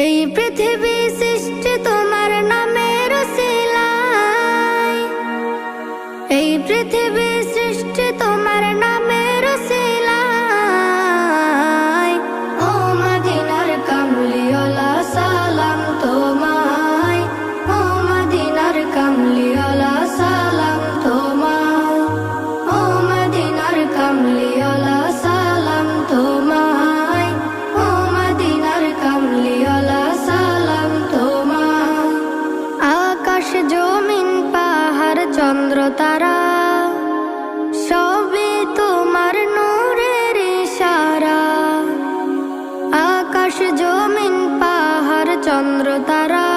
এই পৃথিবী সৃষ্টি তোমার নামের উসিলায়, এই পৃথিবী সৃষ্টি তোমার নামের উসিলায়। ও মদিনার কামলিওয়ালা সালাম তোমায়, ও মদিনার কামলিওয়ালা সালাম তোমায়, ও মদিনার কামলিওয়ালা সালাম তোমায়, ও মদিনার কামলিওয়ালা সালাম তোমায়। আকাশ জমিন পাহাড় চন্দ্র তারা সবই তোমার নূরের ইশারা। আকাশ জমিন পাহাড় চন্দ্র তারা